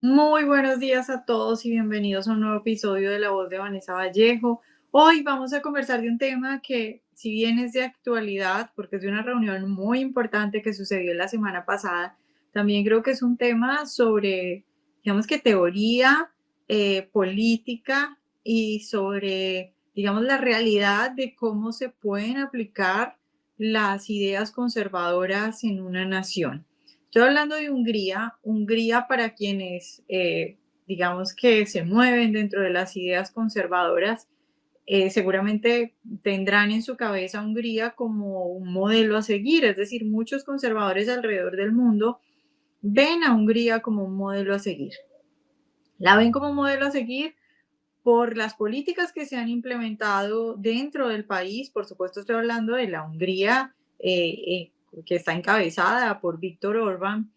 Muy buenos días a todos y bienvenidos a un nuevo episodio de La Voz de Vanessa Vallejo. Hoy vamos a conversar de un tema que, si bien es de actualidad, porque es de una reunión muy importante que sucedió la semana pasada, también creo que es un tema sobre, digamos que teoría política y sobre, digamos, la realidad de cómo se pueden aplicar las ideas conservadoras en una nación. Estoy hablando de Hungría. Hungría, para quienes, digamos que se mueven dentro de las ideas conservadoras, seguramente tendrán en su cabeza a Hungría como un modelo a seguir. Es decir, muchos conservadores alrededor del mundo ven a Hungría como un modelo a seguir. La ven como un modelo a seguir por las políticas que se han implementado dentro del país. Por supuesto, estoy hablando de la Hungría, que está encabezada por Víctor Orbán,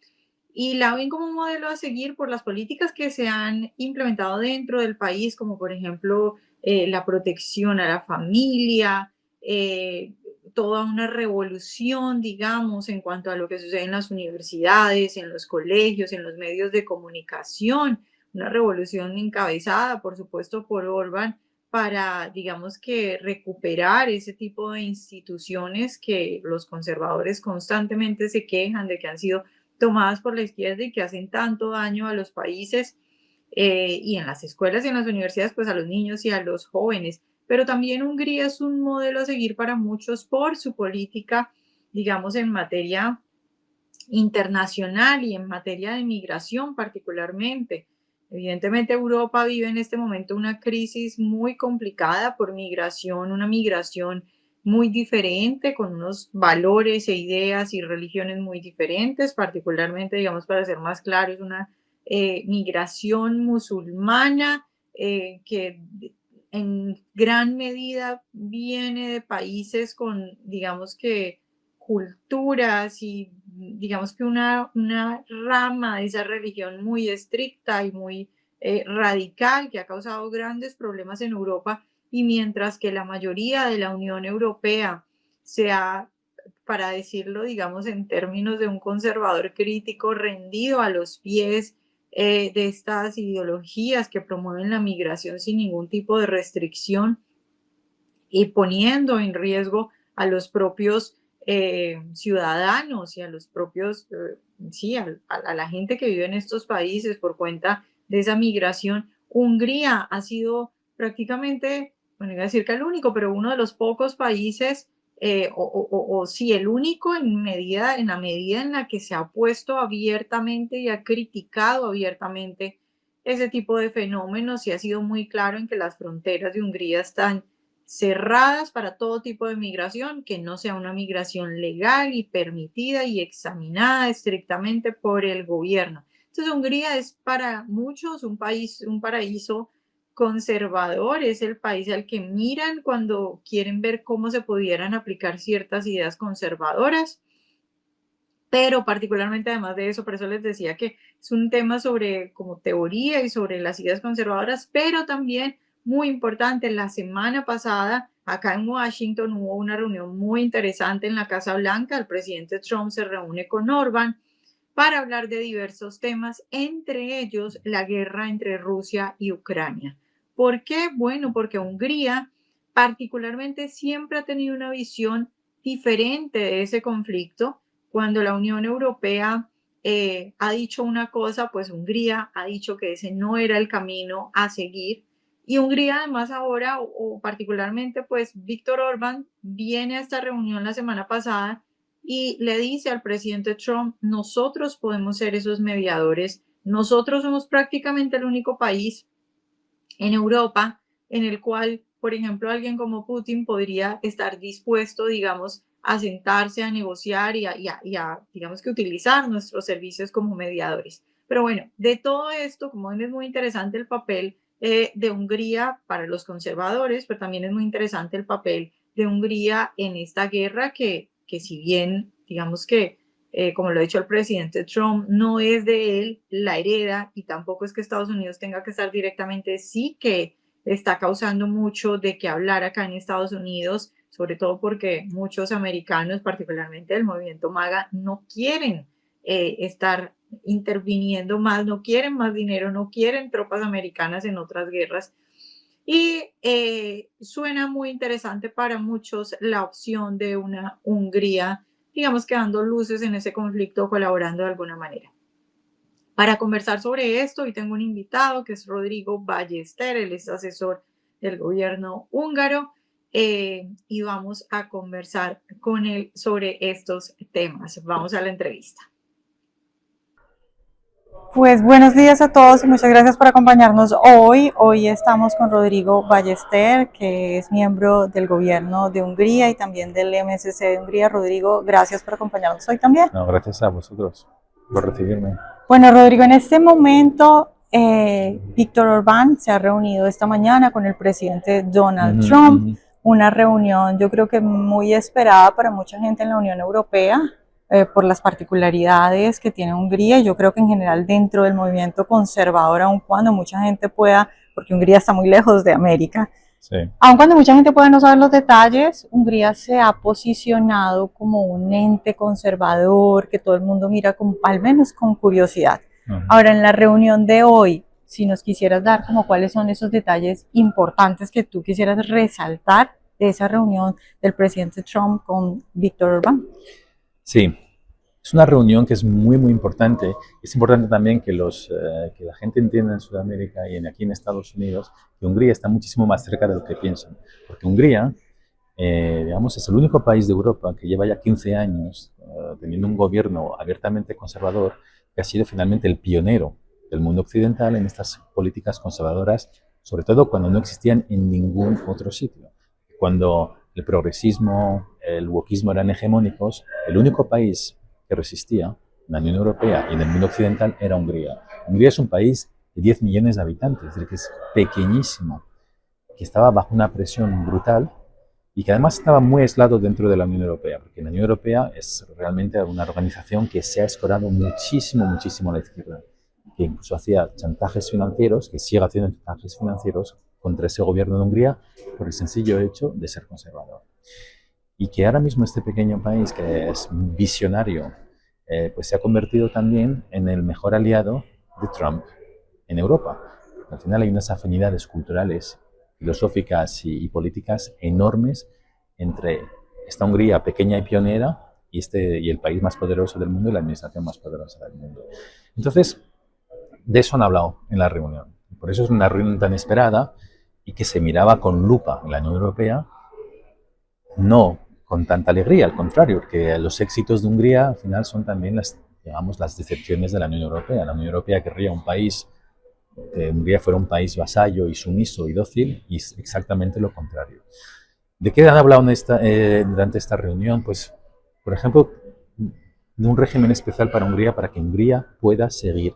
y la ven como un modelo a seguir por las políticas que se han implementado dentro del país, como por ejemplo la protección a la familia, eh, toda una revolución, digamos, en cuanto a lo que sucede en las universidades, en los colegios, en los medios de comunicación, una revolución encabezada, por supuesto, por Orbán para, digamos que, recuperar ese tipo de instituciones que los conservadores constantemente se quejan de que han sido tomadas por la izquierda y que hacen tanto daño a los países y en las escuelas y en las universidades, pues a los niños y a los jóvenes. Pero también Hungría es un modelo a seguir para muchos por su política, digamos, en materia internacional y en materia de migración particularmente. Evidentemente Europa vive en este momento una crisis muy complicada por migración, una migración muy diferente, con unos valores e ideas y religiones muy diferentes, particularmente, digamos, para ser más claros, una migración musulmana que en gran medida viene de países con, digamos que, culturas y digamos que una rama de esa religión muy estricta y muy radical que ha causado grandes problemas en Europa, y mientras que la mayoría de la Unión Europea se ha, para decirlo, digamos, en términos de un conservador crítico, rendido a los pies de estas ideologías que promueven la migración sin ningún tipo de restricción y poniendo en riesgo a los propios ciudadanos y a los propios, sí, a la gente que vive en estos países por cuenta de esa migración. Hungría ha sido prácticamente, bueno, iba a decir que el único, pero uno de los pocos países, o sí, el único en la medida en la que se ha opuesto abiertamente y ha criticado abiertamente ese tipo de fenómenos, y ha sido muy claro en que las fronteras de Hungría están cerradas para todo tipo de migración, que no sea una migración legal y permitida y examinada estrictamente por el gobierno. Entonces, Hungría es para muchos un país, un paraíso conservador, es el país al que miran cuando quieren ver cómo se pudieran aplicar ciertas ideas conservadoras, pero particularmente además de eso, por eso les decía que es un tema sobre como teoría y sobre las ideas conservadoras, pero también muy importante. La semana pasada, acá en Washington, hubo una reunión muy interesante en la Casa Blanca. El presidente Trump se reúne con Orbán para hablar de diversos temas, entre ellos la guerra entre Rusia y Ucrania. ¿Por qué? Bueno, porque Hungría particularmente siempre ha tenido una visión diferente de ese conflicto. Cuando la Unión Europea ha dicho una cosa, pues Hungría ha dicho que ese no era el camino a seguir. Y Hungría además ahora, o particularmente, pues Víctor Orbán viene a esta reunión la semana pasada y le dice al presidente Trump: nosotros podemos ser esos mediadores, nosotros somos prácticamente el único país en Europa en el cual, por ejemplo, alguien como Putin podría estar dispuesto, digamos, a sentarse a negociar digamos que utilizar nuestros servicios como mediadores. Pero bueno, de todo esto, como ven, es muy interesante el papel de Hungría para los conservadores, pero también es muy interesante el papel de Hungría en esta guerra que si bien, digamos que como lo ha dicho el presidente Trump, no es de él, la hereda, y tampoco es que Estados Unidos tenga que estar directamente, sí que está causando mucho de qué hablar acá en Estados Unidos, sobre todo porque muchos americanos, particularmente del movimiento MAGA, no quieren estar interviniendo más, no quieren más dinero, no quieren tropas americanas en otras guerras. Y suena muy interesante para muchos la opción de una Hungría, digamos que dando luces en ese conflicto, colaborando de alguna manera. Para conversar sobre esto, hoy tengo un invitado que es Rodrigo Ballester, él es asesor del gobierno húngaro y vamos a conversar con él sobre estos temas. Vamos a la entrevista. Pues buenos días a todos y muchas gracias por acompañarnos hoy. Hoy estamos con Rodrigo Ballester, que es miembro del gobierno de Hungría y también del MSC de Hungría. Rodrigo, gracias por acompañarnos hoy también. No, gracias a vosotros por recibirme. Bueno, Rodrigo, en este momento Víctor Orbán se ha reunido esta mañana con el presidente Donald Trump, una reunión yo creo que muy esperada para mucha gente en la Unión Europea por las particularidades que tiene Hungría y yo creo que en general dentro del movimiento conservador, aun cuando mucha gente pueda, porque Hungría está muy lejos de América, Sí. aun cuando mucha gente pueda no saber los detalles, Hungría se ha posicionado como un ente conservador que todo el mundo mira con, al menos con curiosidad. Ahora, en la reunión de hoy, si nos quisieras dar como cuáles son esos detalles importantes que tú quisieras resaltar de esa reunión del presidente Trump con Víctor Orbán. Sí, es una reunión que es muy, muy importante. Es importante también que la gente entienda en Sudamérica y aquí en Estados Unidos que Hungría está muchísimo más cerca de lo que piensan. Porque Hungría, digamos, es el único país de Europa que lleva ya 15 años teniendo un gobierno abiertamente conservador que ha sido finalmente el pionero del mundo occidental en estas políticas conservadoras, sobre todo cuando no existían en ningún otro sitio. Cuando el progresismo, el wokismo eran hegemónicos, el único país que resistía en la Unión Europea y en el mundo occidental era Hungría. Hungría es un país de 10 millones de habitantes, es decir, que es pequeñísimo, que estaba bajo una presión brutal y que además estaba muy aislado dentro de la Unión Europea, porque la Unión Europea es realmente una organización que se ha escorado muchísimo, muchísimo a la izquierda, que incluso hacía chantajes financieros, que sigue haciendo chantajes financieros contra ese gobierno de Hungría por el sencillo hecho de ser conservador. Y que ahora mismo este pequeño país, que es visionario, pues se ha convertido también en el mejor aliado de Trump en Europa. Al final hay unas afinidades culturales, filosóficas y políticas enormes entre esta Hungría pequeña y pionera y el país más poderoso del mundo y la administración más poderosa del mundo. Entonces, de eso han hablado en la reunión. Por eso es una reunión tan esperada y que se miraba con lupa en la Unión Europea, no con tanta alegría, al contrario, porque los éxitos de Hungría al final son también las decepciones de la Unión Europea. La Unión Europea querría un país, que Hungría fuera un país vasallo y sumiso y dócil, y es exactamente lo contrario. ¿De qué han hablado durante esta reunión? Pues, por ejemplo, de un régimen especial para Hungría, para que Hungría pueda seguir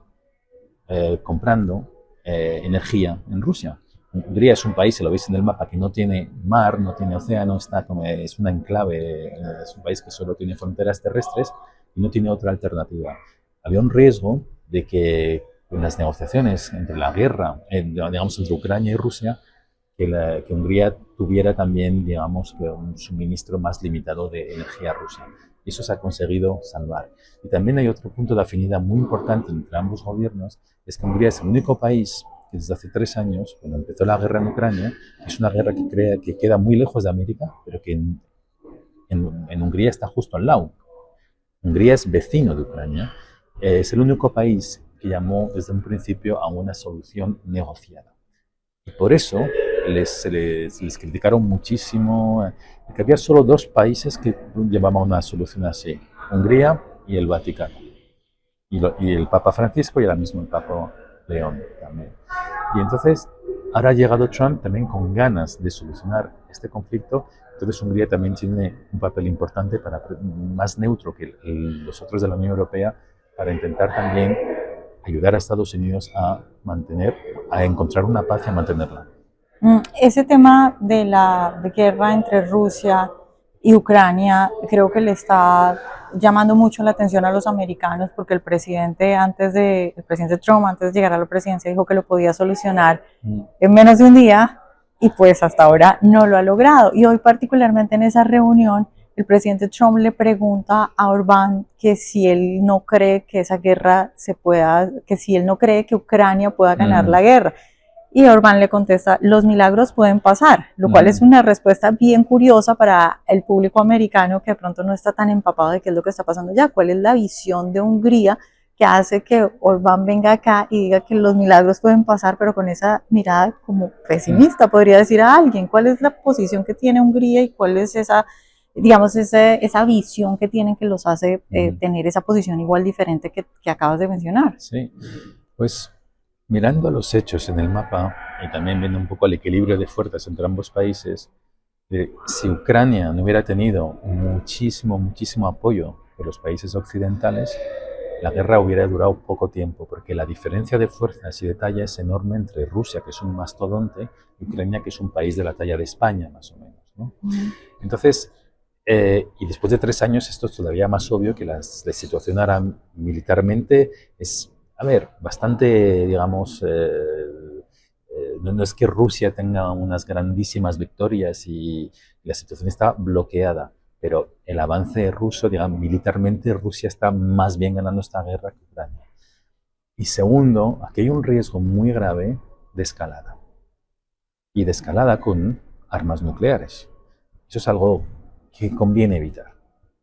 comprando energía en Rusia. Hungría es un país, se lo veis en el mapa, que no tiene mar, no tiene océano, es un enclave, es un país que solo tiene fronteras terrestres y no tiene otra alternativa. Había un riesgo de que en las negociaciones entre la guerra, digamos, entre Ucrania y Rusia, que Hungría tuviera también, digamos, un suministro más limitado de energía rusa. Y eso se ha conseguido salvar. Y también hay otro punto de afinidad muy importante entre ambos gobiernos, es que Hungría es el único país que desde hace 3 años, cuando empezó la guerra en Ucrania, que es una guerra que queda muy lejos de América, pero que en Hungría está justo al lado. Hungría es vecino de Ucrania. Es el único país que llamó desde un principio a una solución negociada. Y por eso les criticaron muchísimo, que había solo 2 países que llevaban una solución así, Hungría y el Vaticano. Y el Papa Francisco y ahora mismo el Papa León también. Y entonces, ahora ha llegado Trump también con ganas de solucionar este conflicto. Entonces Hungría también tiene un papel importante, más neutro que los otros de la Unión Europea, para intentar también ayudar a Estados Unidos a encontrar una paz y a mantenerla. Ese tema de la guerra entre Rusia y Ucrania creo que le está llamando mucho la atención a los americanos porque el presidente Trump antes de llegar a la presidencia dijo que lo podía solucionar en menos de un día y pues hasta ahora no lo ha logrado. Y hoy particularmente en esa reunión el presidente Trump le pregunta a Orbán que si él no cree que esa guerra se pueda, que si él no cree que Ucrania pueda ganar la guerra. Y Orbán le contesta, los milagros pueden pasar, lo cual es una respuesta bien curiosa para el público americano que de pronto no está tan empapado de qué es lo que está pasando ya. ¿Cuál es la visión de Hungría que hace que Orbán venga acá y diga que los milagros pueden pasar, pero con esa mirada como pesimista, podría decir a alguien? ¿Cuál es la posición que tiene Hungría y cuál es esa, digamos, esa visión que tienen que los hace tener esa posición igual diferente que acabas de mencionar? Sí, pues mirando los hechos en el mapa y también viendo un poco el equilibrio de fuerzas entre ambos países, si Ucrania no hubiera tenido muchísimo apoyo de los países occidentales, la guerra hubiera durado poco tiempo, porque la diferencia de fuerzas y de talla es enorme entre Rusia, que es un mastodonte, y Ucrania, que es un país de la talla de España, más o menos, ¿no? Entonces, y después de 3 años, esto es todavía más obvio que la situación ahora militarmente es, a ver, bastante, digamos, no es que Rusia tenga unas grandísimas victorias y la situación está bloqueada, pero el avance ruso, digamos, militarmente Rusia está más bien ganando esta guerra que Ucrania. Y segundo, aquí hay un riesgo muy grave de escalada. Y de escalada con armas nucleares. Eso es algo que conviene evitar.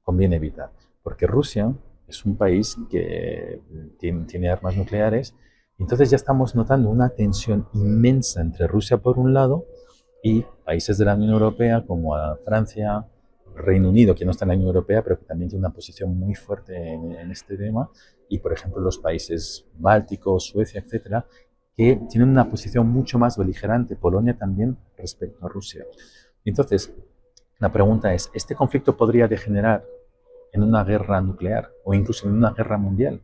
Conviene evitar. Porque Rusia es un país que tiene armas nucleares. Entonces ya estamos notando una tensión inmensa entre Rusia por un lado y países de la Unión Europea como Francia, Reino Unido, que no está en la Unión Europea, pero que también tiene una posición muy fuerte en este tema, y por ejemplo los países bálticos, Suecia, etcétera, que tienen una posición mucho más beligerante, Polonia también, respecto a Rusia. Y entonces, la pregunta es, ¿este conflicto podría degenerar en una guerra nuclear o incluso en una guerra mundial?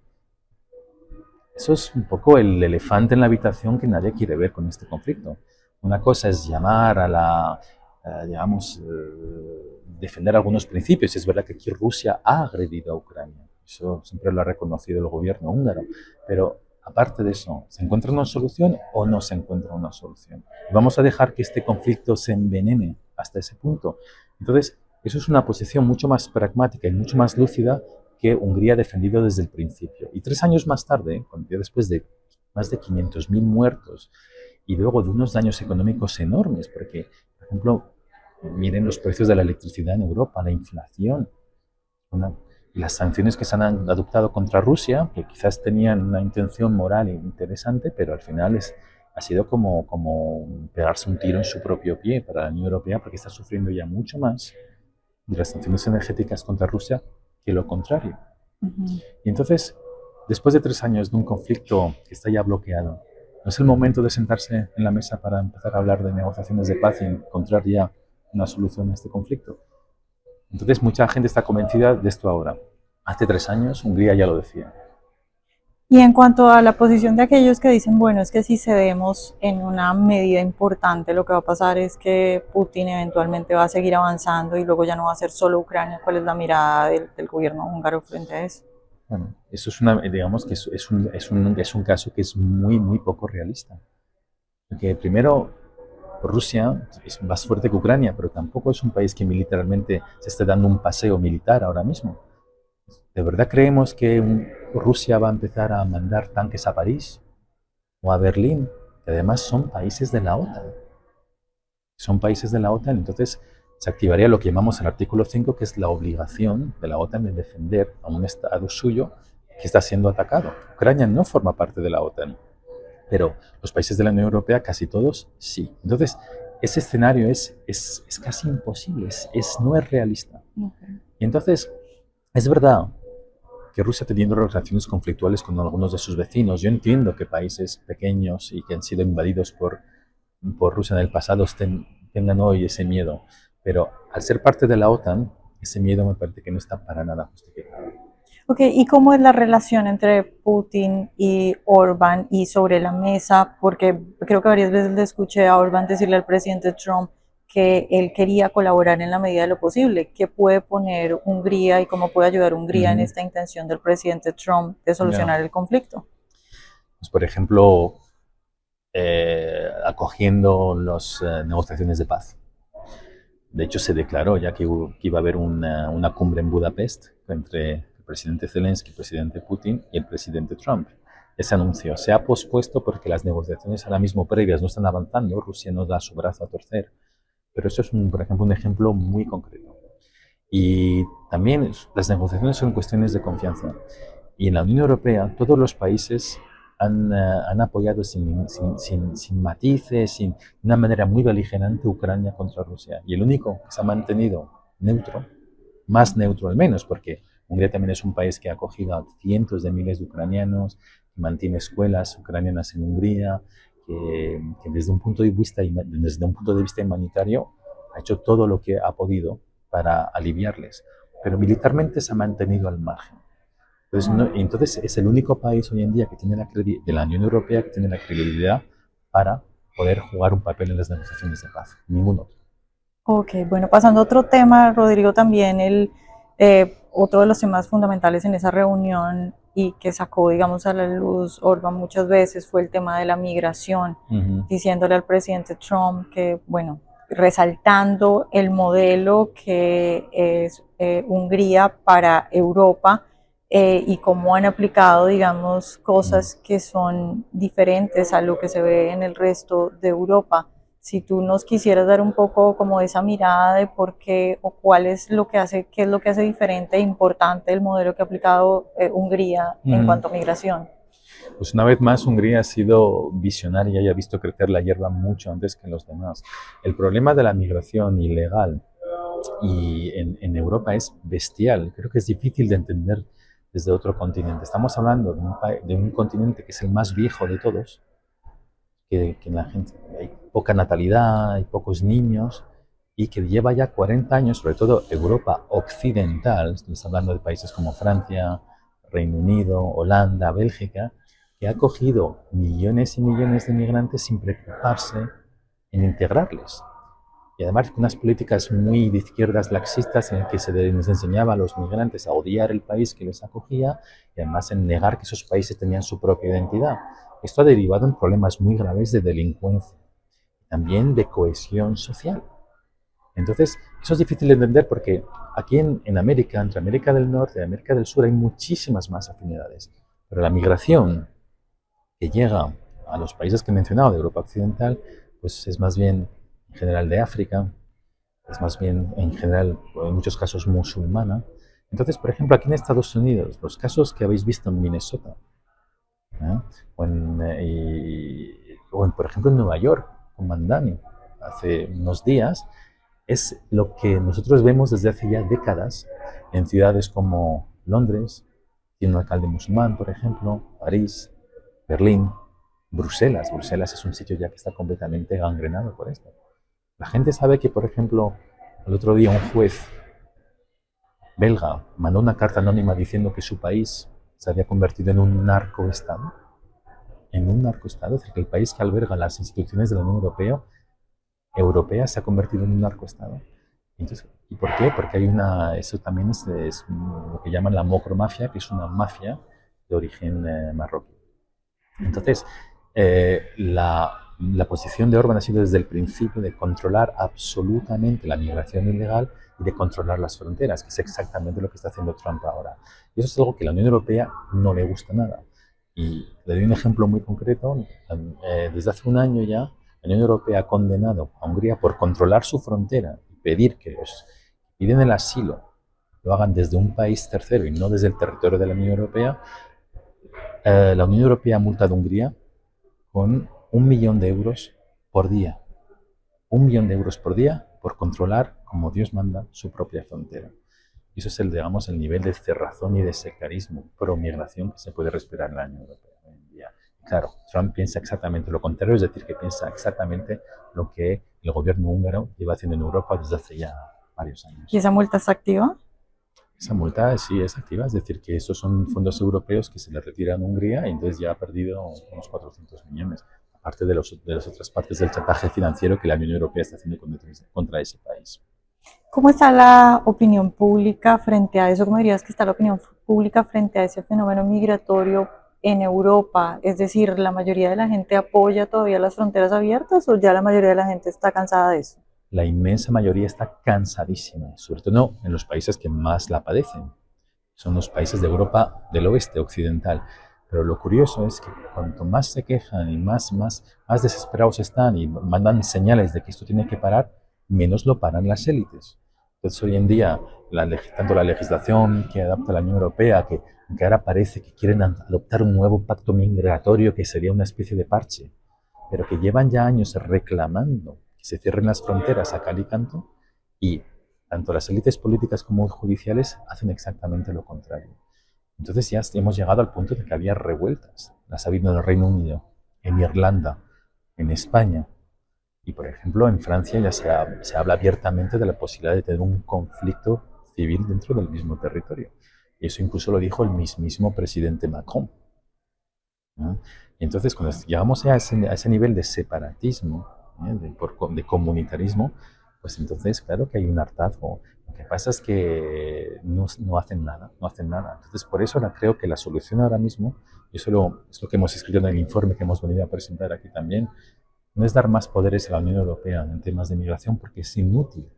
Eso es un poco el elefante en la habitación que nadie quiere ver con este conflicto. Una cosa es llamar digamos, defender algunos principios. Es verdad que aquí Rusia ha agredido a Ucrania. Eso siempre lo ha reconocido el gobierno húngaro. Pero aparte de eso, ¿se encuentra una solución o no se encuentra una solución? ¿Vamos a dejar que este conflicto se envenene hasta ese punto? Entonces, eso es una posición mucho más pragmática y mucho más lúcida que Hungría ha defendido desde el principio. Y 3 años más tarde, después de más de 500.000 muertos y luego de unos daños económicos enormes, porque, por ejemplo, miren los precios de la electricidad en Europa, la inflación, las sanciones que se han adoptado contra Rusia, que quizás tenían una intención moral interesante, pero al final ha sido como pegarse un tiro en su propio pie para la Unión Europea, porque está sufriendo ya mucho más de las sanciones energéticas contra Rusia que lo contrario. Y entonces, después de 3 años de un conflicto que está ya bloqueado, ¿no es el momento de sentarse en la mesa para empezar a hablar de negociaciones de paz y encontrar ya una solución a este conflicto? Entonces, mucha gente está convencida de esto ahora. Hace 3 años, Hungría ya lo decía. Y en cuanto a la posición de aquellos que dicen, bueno, es que si cedemos en una medida importante, lo que va a pasar es que Putin eventualmente va a seguir avanzando y luego ya no va a ser solo Ucrania. ¿Cuál es la mirada del gobierno húngaro frente a eso? Bueno, eso es digamos que es un caso que es muy poco realista. Porque primero, Rusia es más fuerte que Ucrania, pero tampoco es un país que militarmente se esté dando un paseo militar ahora mismo. ¿De verdad creemos que Rusia va a empezar a mandar tanques a París o a Berlín? Que además son países de la OTAN. Son países de la OTAN, entonces se activaría lo que llamamos el artículo 5, que es la obligación de la OTAN de defender a un estado suyo que está siendo atacado. Ucrania no forma parte de la OTAN, pero los países de la Unión Europea, casi todos, sí. Entonces, ese escenario es casi imposible, no es realista. Y entonces, es verdad que Rusia teniendo relaciones conflictuales con algunos de sus vecinos. Yo entiendo que países pequeños y que han sido invadidos por Rusia en el pasado tengan hoy ese miedo, pero al ser parte de la OTAN, ese miedo me parece que no está para nada justificado. Ok, ¿y cómo es la relación entre Putin y Orbán y sobre la mesa? Porque creo que varias veces le escuché a Orbán decirle al presidente Trump que él quería colaborar en la medida de lo posible. ¿Qué puede poner Hungría y cómo puede ayudar Hungría en esta intención del presidente Trump de solucionar el conflicto? Pues, por ejemplo, acogiendo las negociaciones de paz. De hecho, se declaró ya que iba a haber una cumbre en Budapest entre el presidente Zelensky, el presidente Putin y el presidente Trump. Ese anuncio se ha pospuesto porque las negociaciones ahora mismo previas no están avanzando, Rusia no da su brazo a torcer, pero eso es, por ejemplo, un ejemplo muy concreto. Y también las negociaciones son cuestiones de confianza. Y en la Unión Europea todos los países han apoyado sin matices, de una manera muy beligerante Ucrania contra Rusia. Y el único que se ha mantenido neutro, más neutro al menos, porque Hungría también es un país que ha acogido a cientos de miles de ucranianos, que mantiene escuelas ucranianas en Hungría, que desde un punto de vista humanitario ha hecho todo lo que ha podido para aliviarles, pero militarmente se ha mantenido al margen. Entonces es el único país hoy en día que tiene de la Unión Europea que tiene la credibilidad para poder jugar un papel en las negociaciones de paz. Ningún otro. Ok, bueno, pasando a otro tema, Rodrigo, también otro de los temas fundamentales en esa reunión y que sacó, digamos, a la luz Orbán muchas veces fue el tema de la migración, diciéndole al presidente Trump que, bueno, resaltando el modelo que es Hungría para Europa, y cómo han aplicado, digamos, cosas que son diferentes a lo que se ve en el resto de Europa. Si tú nos quisieras dar un poco como esa mirada de por qué o cuál es lo que hace, qué es lo que hace diferente e importante el modelo que ha aplicado Hungría en cuanto a migración. Pues una vez más Hungría ha sido visionaria y ha visto crecer la hierba mucho antes que los demás. El problema de la migración ilegal y en Europa es bestial. Creo que es difícil de entender desde otro continente. Estamos hablando de un continente que es el más viejo de todos, que la gente, hay poca natalidad, hay pocos niños, y que lleva ya 40 años, sobre todo Europa occidental, estamos hablando de países como Francia, Reino Unido, Holanda, Bélgica, que ha acogido millones y millones de migrantes sin preocuparse en integrarles. Y además unas políticas muy de izquierdas laxistas en las que se les enseñaba a los migrantes a odiar el país que les acogía y además en negar que esos países tenían su propia identidad. Esto ha derivado en problemas muy graves de delincuencia, también de cohesión social. Entonces, eso es difícil de entender porque aquí en América, entre América del Norte y América del Sur, hay muchísimas más afinidades. Pero la migración que llega a los países que he mencionado de Europa Occidental, pues es más bien en general de África, es más bien en general, en muchos casos, musulmana. Entonces, por ejemplo, aquí en Estados Unidos, los casos que habéis visto en Minnesota, ¿eh? Por ejemplo, en Nueva York, con Mandani, hace unos días, es lo que nosotros vemos desde hace ya décadas en ciudades como Londres, tiene un alcalde musulmán, por ejemplo, París, Berlín, Bruselas. Bruselas es un sitio ya que está completamente gangrenado por esto. La gente sabe que, por ejemplo, el otro día un juez belga mandó una carta anónima diciendo que su país se había convertido en un narcoestado. En un narcoestado, es decir, que el país que alberga las instituciones de la Unión Europea se ha convertido en un narcoestado. Entonces, ¿y por qué? Porque eso también es lo que llaman la mocromafia, que es una mafia de origen marroquí. Entonces, la posición de Orbán ha sido desde el principio de controlar absolutamente la migración ilegal y de controlar las fronteras, que es exactamente lo que está haciendo Trump ahora. Y eso es algo que a la Unión Europea no le gusta nada. Y le doy un ejemplo muy concreto. Desde hace un año ya, la Unión Europea ha condenado a Hungría por controlar su frontera y pedir que los que piden el asilo lo hagan desde un país tercero y no desde el territorio de la Unión Europea. La Unión Europea ha multado a Hungría con 1 millón de euros por día. 1 millón de euros por día por controlar, como Dios manda, su propia frontera. Y eso es digamos, el nivel de cerrazón y de sectarismo pro-migración que se puede respirar en la Unión Europea hoy en día. Claro, Trump piensa exactamente lo contrario, es decir, que piensa exactamente lo que el gobierno húngaro lleva haciendo en Europa desde hace ya varios años. ¿Y esa multa está activa? Esa multa sí es activa, es decir, que estos son fondos europeos que se le retiran a Hungría y entonces ya ha perdido unos 400 millones, aparte de las otras partes del chantaje financiero que la Unión Europea está haciendo contra ese país. ¿Cómo está la opinión pública frente a eso? ¿Cómo dirías que está la opinión pública frente a ese fenómeno migratorio en Europa? Es decir, ¿la mayoría de la gente apoya todavía las fronteras abiertas o ya la mayoría de la gente está cansada de eso? la inmensa mayoría está cansadísima, sobre todo en los países que más la padecen. Son los países de Europa del oeste, occidental. Pero lo curioso es que cuanto más se quejan y más desesperados están y mandan señales de que esto tiene que parar, menos lo paran las élites. Entonces hoy en día, tanto la legislación que adapta la Unión Europea, que ahora parece que quieren adoptar un nuevo pacto migratorio que sería una especie de parche, pero que llevan ya años reclamando que se cierren las fronteras a cal y canto, y tanto las élites políticas como judiciales hacen exactamente lo contrario. Entonces ya hemos llegado al punto de que había revueltas. Las ha habido en el Reino Unido, en Irlanda, en España. Y por ejemplo, en Francia ya se habla abiertamente de la posibilidad de tener un conflicto civil dentro del mismo territorio. Y eso incluso lo dijo el mismísimo presidente Macron, ¿no? Y entonces, cuando llegamos a ese nivel de separatismo, de comunitarismo, pues entonces, claro que hay un hartazgo. Lo que pasa es que no hacen nada, no hacen nada. Entonces, por eso ahora creo que la solución ahora mismo, y eso es lo que hemos escrito en el informe que hemos venido a presentar aquí también, no es dar más poderes a la Unión Europea en temas de migración, porque es inútil,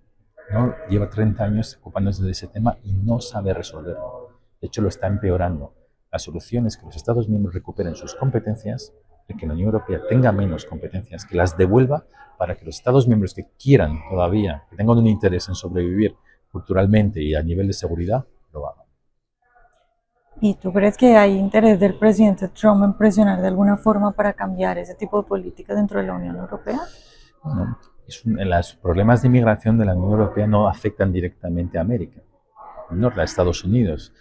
¿no? Lleva 30 años ocupándose de ese tema y no sabe resolverlo. De hecho, lo está empeorando. La solución es que los Estados miembros recuperen sus competencias, y que la Unión Europea tenga menos competencias, que las devuelva para que los Estados miembros que quieran todavía, que tengan un interés en sobrevivir culturalmente y a nivel de seguridad, lo hagan. ¿Y tú crees que hay interés del presidente Trump en presionar de alguna forma para cambiar ese tipo de políticas dentro de la Unión Europea? Bueno, los problemas de inmigración de la Unión Europea no afectan directamente a América, no a Estados Unidos,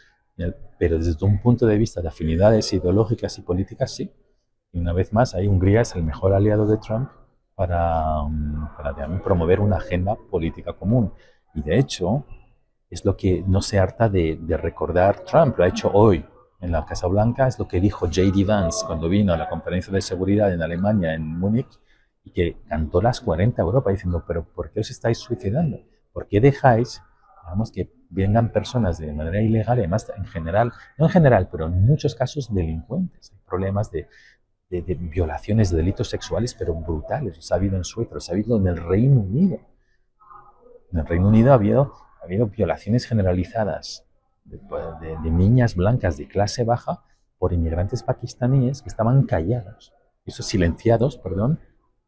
pero desde un punto de vista de afinidades ideológicas y políticas, sí. Y una vez más, ahí Hungría es el mejor aliado de Trump para promover una agenda política común. Y de hecho, es lo que no se harta de recordar Trump. Lo ha hecho hoy en la Casa Blanca, es lo que dijo J.D. Vance cuando vino a la conferencia de seguridad en Alemania, en Múnich, y que cantó las 40 a Europa diciendo, pero ¿por qué os estáis suicidando? ¿Por qué dejáis, digamos, que vengan personas de manera ilegal, y además en general, no en general, pero en muchos casos delincuentes? Hay problemas de violaciones, de delitos sexuales, pero brutales. Los ha habido en Suecia, los ha habido en el Reino Unido. En el Reino Unido ha habido violaciones generalizadas de niñas blancas de clase baja por inmigrantes pakistaníes que estaban callados, silenciados, perdón,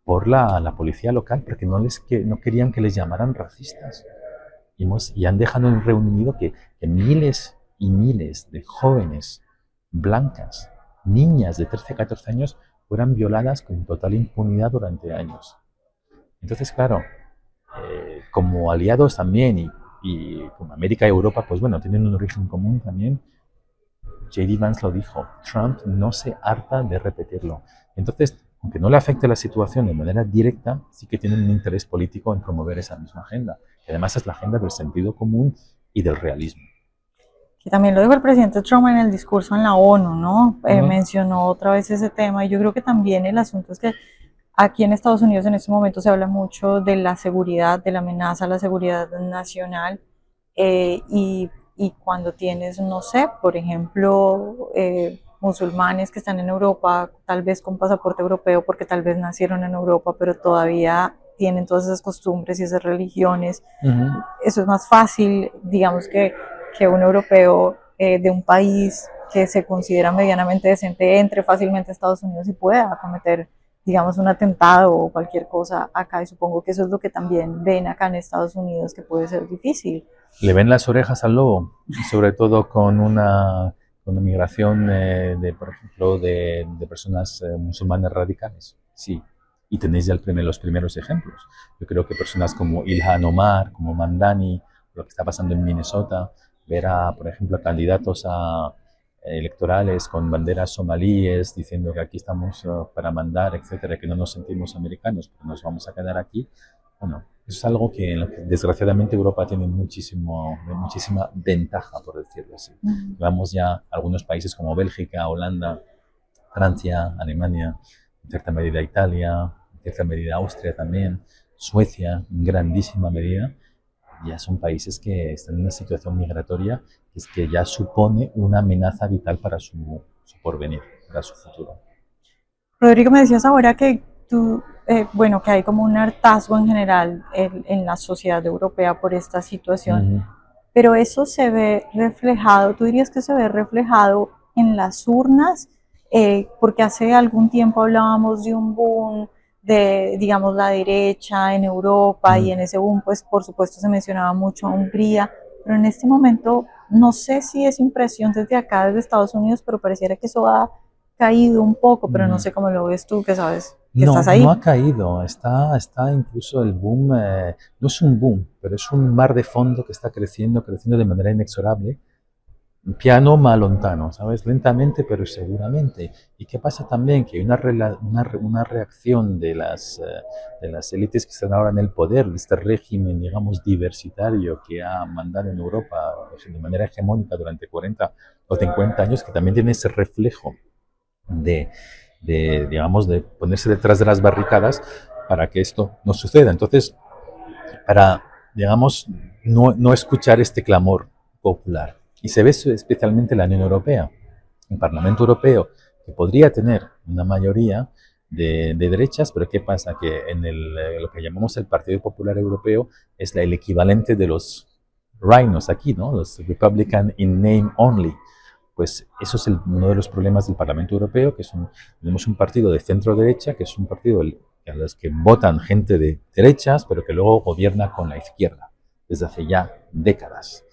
por la policía local, porque no querían que les llamaran racistas. Y han dejado en el Reino Unido que miles y miles de jóvenes blancas, niñas de 13 a 14 años, fueran violadas con total impunidad durante años. Entonces, claro, como aliados también, y como América y Europa, pues bueno, tienen un origen común también. J.D. Vance lo dijo, Trump no se harta de repetirlo. Entonces, aunque no le afecte la situación de manera directa, sí que tienen un interés político en promover esa misma agenda, que además es la agenda del sentido común y del realismo. Que también lo dijo el presidente Trump en el discurso en la ONU, ¿no? Mencionó otra vez ese tema, y yo creo que también el asunto es que aquí en Estados Unidos en este momento se habla mucho de la seguridad, de la amenaza a la seguridad nacional, y cuando tienes, no sé, por ejemplo, musulmanes que están en Europa, tal vez con pasaporte europeo, porque tal vez nacieron en Europa, pero todavía tienen todas esas costumbres y esas religiones. Eso es más fácil, digamos, que un europeo de un país que se considera medianamente decente entre fácilmente a Estados Unidos y pueda cometer, digamos, un atentado o cualquier cosa acá, y supongo que eso es lo que también ven acá en Estados Unidos, que puede ser difícil. Le ven las orejas al lobo, y sobre todo con una migración, por ejemplo, de personas musulmanes radicales. Sí, y tenéis ya los primeros ejemplos. Yo creo que personas como Ilhan Omar, como Mandani, lo que está pasando en Minnesota, ver por ejemplo, a candidatos electorales con banderas somalíes diciendo que aquí estamos para mandar, etcétera, que no nos sentimos americanos, pero nos vamos a quedar aquí. Bueno, eso es algo que desgraciadamente Europa tiene muchísima ventaja, por decirlo así. Vamos ya a algunos países como Bélgica, Holanda, Francia, Alemania, en cierta medida Italia, en cierta medida Austria también, Suecia en grandísima medida. Ya son países que están en una situación migratoria que ya supone una amenaza vital para su porvenir, para su futuro. Rodrigo, me decías ahora que tú bueno, que hay como un hartazgo en general en la sociedad europea por esta situación, Ujú. pero eso se ve reflejado, tú dirías que se ve reflejado en las urnas, porque hace algún tiempo hablábamos de un boom de, digamos, la derecha en Europa y Mm. en ese boom, pues por supuesto se mencionaba mucho a Hungría, pero en este momento no sé si es impresión desde acá, desde Estados Unidos, pero pareciera que eso ha caído un poco, pero no Mm. sé cómo lo ves tú, que sabes que No, estás no ahí. ha caído, está incluso el boom, no es un boom, pero es un mar de fondo que está creciendo, creciendo de manera inexorable, piano ma lontano, ¿sabes? Lentamente pero seguramente. ¿Y qué pasa también? Que hay una reacción de las élites que están ahora en el poder, de este régimen, digamos, diversitario que ha mandado en Europa de manera hegemónica durante 40 o 50 años, que también tiene ese reflejo de, digamos, de ponerse detrás de las barricadas para que esto no suceda. Entonces, para, digamos, no escuchar este clamor popular. Y se ve eso especialmente en la Unión Europea. El Parlamento Europeo, que podría tener una mayoría de derechas, pero ¿qué pasa? Que en lo que llamamos el Partido Popular Europeo es el equivalente de los rhinos aquí, ¿no? Los Republican in name only. Pues eso es uno de los problemas del Parlamento Europeo, que tenemos un partido de centro derecha, que es un partido a los que votan gente de derechas, pero que luego gobierna con la izquierda desde hace ya décadas.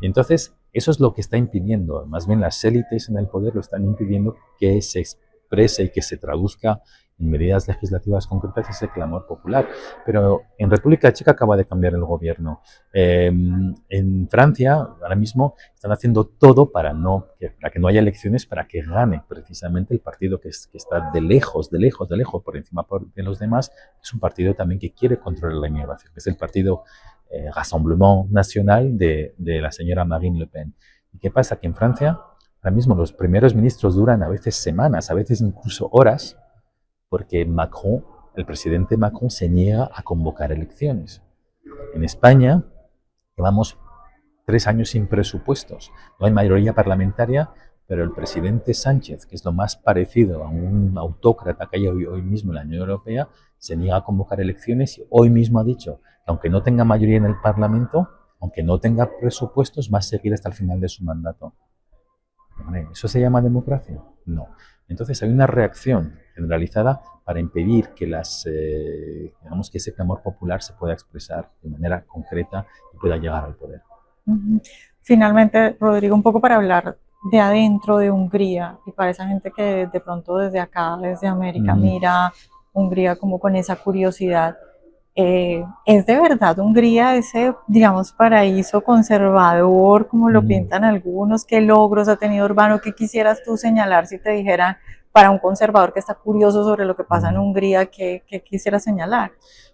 Y entonces, eso es lo que está impidiendo, más bien las élites en el poder lo están impidiendo que se exprese y que se traduzca en medidas legislativas concretas ese clamor popular. Pero en República Checa acaba de cambiar el gobierno. En Francia, ahora mismo, están haciendo todo para que no haya elecciones, para que gane precisamente el partido que está de lejos, por encima de los demás. Es un partido también que quiere controlar la inmigración, que es el partido Rassemblement National de la señora Marine Le Pen. ¿Y qué pasa? Que en Francia, ahora mismo los primeros ministros duran a veces semanas, a veces incluso horas, porque Macron, el presidente Macron, se niega a convocar elecciones. En España llevamos 3 años sin presupuestos, no hay mayoría parlamentaria, pero el presidente Sánchez, que es lo más parecido a un autócrata que hay hoy mismo en la Unión Europea, se niega a convocar elecciones y hoy mismo ha dicho que aunque no tenga mayoría en el Parlamento, aunque no tenga presupuestos, va a seguir hasta el final de su mandato. ¿Eso se llama democracia? No. Entonces hay una reacción generalizada para impedir que digamos que ese clamor popular se pueda expresar de manera concreta y pueda llegar al poder. Finalmente, Rodrigo, un poco para hablar de adentro de Hungría y para esa gente que de pronto desde acá, desde América, mira Hungría como con esa curiosidad. ¿Es de verdad Hungría ese, digamos, paraíso conservador, como lo pintan algunos? ¿Qué logros ha tenido Urbano? ¿Qué quisieras tú señalar si te dijeran para un conservador que está curioso sobre lo que pasa en Hungría, qué quisieras señalar?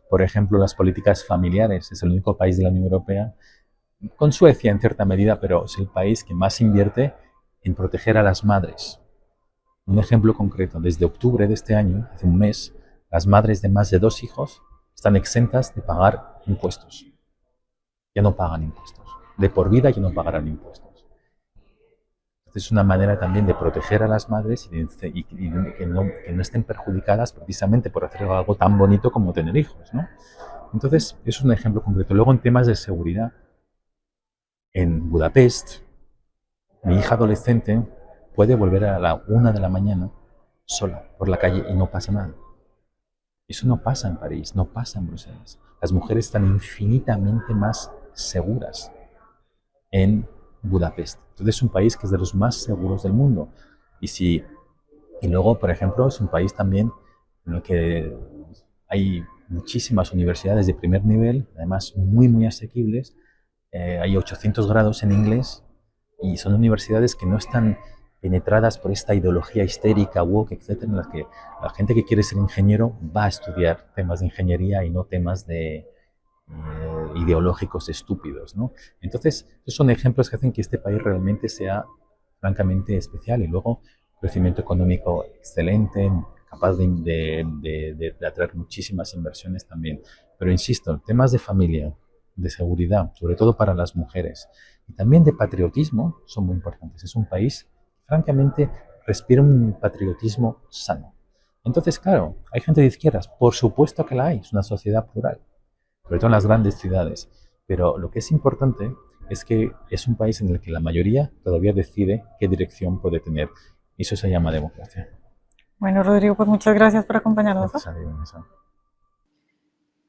Por ejemplo, las políticas familiares. Es el único país de la Unión Europea, con Suecia en cierta medida, pero es el país que más invierte en proteger a las madres. Un ejemplo concreto, desde octubre de este año, hace un mes, las madres de más de 2 hijos están exentas de pagar impuestos. Ya no pagan impuestos. De por vida ya no pagarán impuestos. Es una manera también de proteger a las madres y que no estén perjudicadas precisamente por hacer algo tan bonito como tener hijos, ¿no? Entonces, es un ejemplo concreto. Luego, en temas de seguridad, en Budapest, mi hija adolescente puede volver a la 1 de la mañana sola por la calle y no pasa nada. Eso no pasa en París, no pasa en Bruselas. Las mujeres están infinitamente más seguras en Budapest. Entonces es un país que es de los más seguros del mundo. Y luego, por ejemplo, es un país también en el que hay muchísimas universidades de primer nivel, además muy, muy asequibles. Hay 800 grados en inglés y son universidades que no están penetradas por esta ideología histérica, woke, etcétera, en las que la gente que quiere ser ingeniero va a estudiar temas de ingeniería y no temas ideológicos estúpidos, ¿no? Entonces, esos son ejemplos que hacen que este país realmente sea francamente especial. Y luego, crecimiento económico excelente, capaz de atraer muchísimas inversiones también. Pero insisto, temas de familia, de seguridad, sobre todo para las mujeres, y también de patriotismo son muy importantes. Es un país, francamente, respira un patriotismo sano. Entonces, claro, hay gente de izquierdas, por supuesto que la hay, es una sociedad plural, sobre todo en las grandes ciudades. Pero lo que es importante es que es un país en el que la mayoría todavía decide qué dirección puede tener. Y eso se llama democracia. Bueno, Rodrigo, pues muchas gracias por acompañarnos. Gracias a Dios, Vanessa.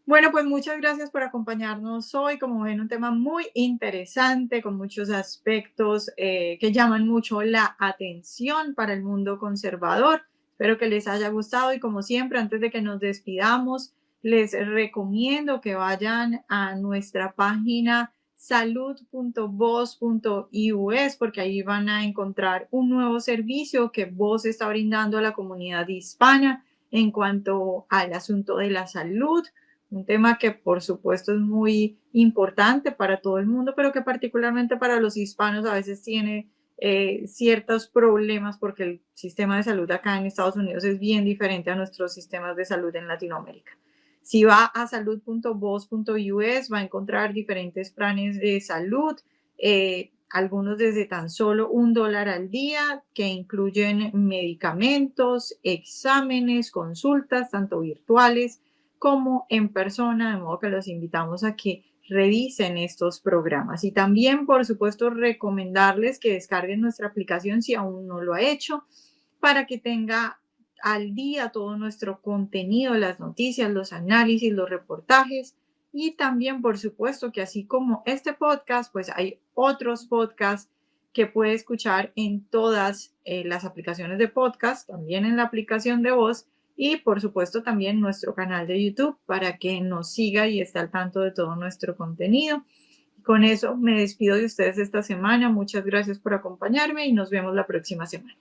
Bueno, pues muchas gracias por acompañarnos hoy. Como ven, un tema muy interesante, con muchos aspectos que llaman mucho la atención para el mundo conservador. Espero que les haya gustado y como siempre, antes de que nos despidamos, les recomiendo que vayan a nuestra página salud.voz.us porque ahí van a encontrar un nuevo servicio que Voz está brindando a la comunidad hispana en cuanto al asunto de la salud. Un tema que por supuesto es muy importante para todo el mundo, pero que particularmente para los hispanos a veces tiene ciertos problemas porque el sistema de salud acá en Estados Unidos es bien diferente a nuestros sistemas de salud en Latinoamérica. Si va a salud.voz.us va a encontrar diferentes planes de salud, algunos desde tan solo $1 al día, que incluyen medicamentos, exámenes, consultas, tanto virtuales como en persona, de modo que los invitamos a que revisen estos programas. Y también, por supuesto, recomendarles que descarguen nuestra aplicación si aún no lo ha hecho, para que tenga al día todo nuestro contenido, las noticias, los análisis, los reportajes. Y también, por supuesto, que así como este podcast, pues hay otros podcasts que puede escuchar en todas las aplicaciones de podcast, también en la aplicación de Voz y por supuesto también nuestro canal de YouTube para que nos siga y esté al tanto de todo nuestro contenido. Con eso me despido de ustedes esta semana. Muchas gracias por acompañarme y nos vemos la próxima semana.